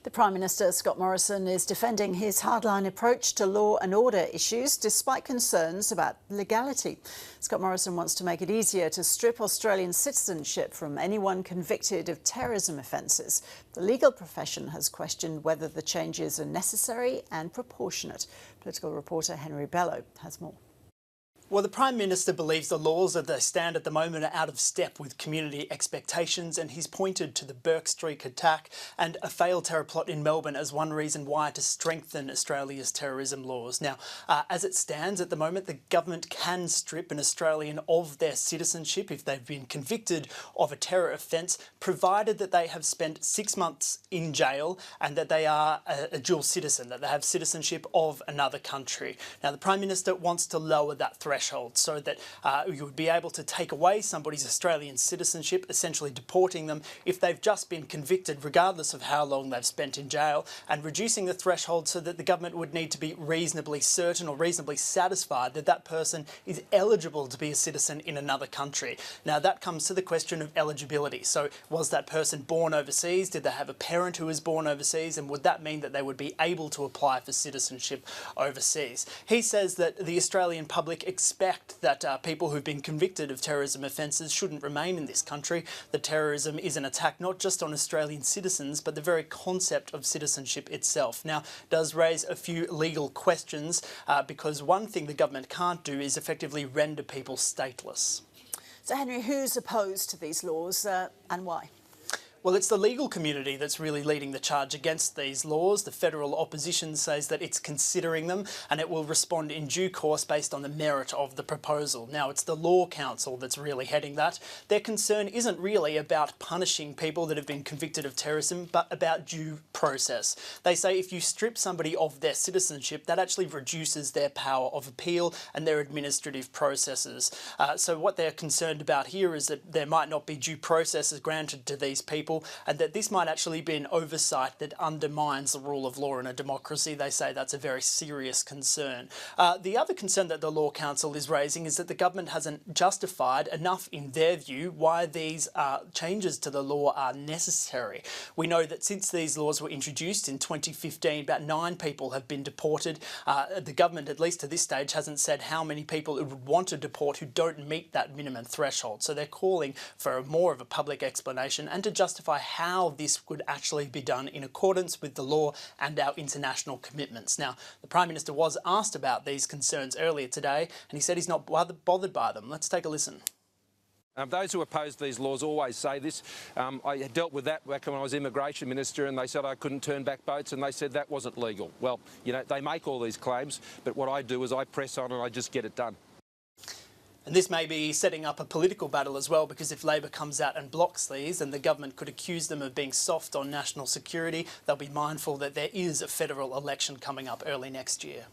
The Prime Minister, Scott Morrison, is defending his hardline approach to law and order issues despite concerns about legality. Scott Morrison wants to make it easier to strip Australian citizenship from anyone convicted of terrorism offences. The legal profession has questioned whether the changes are necessary and proportionate. Political reporter Henry Bello has more. Well, the Prime Minister believes the laws as they stand at the moment are out of step with community expectations, and he's pointed to the Burke Street attack and a failed terror plot in Melbourne as one reason why to strengthen Australia's terrorism laws. Now, as it stands at the moment, the government can strip an Australian of their citizenship if they've been convicted of a terror offence, provided that they have spent 6 months in jail and that they are a dual citizen, that they have citizenship of another country. Now, the Prime Minister wants to lower that threshold so that you would be able to take away somebody's Australian citizenship, essentially deporting them if they've just been convicted, regardless of how long they've spent in jail, and reducing the threshold so that the government would need to be reasonably certain or reasonably satisfied that that person is eligible to be a citizen in another country. Now, that comes to the question of eligibility. So was that person born overseas? Did they have a parent who was born overseas? And would that mean that they would be able to apply for citizenship overseas? He says that the Australian public expect that people who've been convicted of terrorism offences shouldn't remain in this country. That terrorism is an attack not just on Australian citizens, but the very concept of citizenship itself. Now, does raise a few legal questions because one thing the government can't do is effectively render people stateless. So, Henry, who's opposed to these laws and why? Well, it's the legal community that's really leading the charge against these laws. The federal opposition says that it's considering them and it will respond in due course based on the merit of the proposal. Now, it's the Law Council that's really heading that. Their concern isn't really about punishing people that have been convicted of terrorism, but about due process. They say if you strip somebody of their citizenship, that actually reduces their power of appeal and their administrative processes. So what they're concerned about here is that there might not be due processes granted to these people, and that this might actually be an oversight that undermines the rule of law in a democracy. They say that's a very serious concern. The other concern that the Law Council is raising is that the government hasn't justified enough, in their view, why these changes to the law are necessary. We know that since these laws were introduced in 2015, about 9 people have been deported. The government, at least to this stage, hasn't said how many people it would want to deport who don't meet that minimum threshold. So they're calling for more of a public explanation and to justify how this would actually be done in accordance with the law and our international commitments. Now, the Prime Minister was asked about these concerns earlier today, and he said he's not bothered by them. Let's take a listen. Those who oppose these laws always say this. I dealt with that back when I was Immigration Minister, and they said I couldn't turn back boats, and they said that wasn't legal. Well, you know, they make all these claims, but what I do is I press on and I just get it done. And this may be setting up a political battle as well, because if Labor comes out and blocks these, then the government could accuse them of being soft on national security. They'll be mindful that there is a federal election coming up early next year.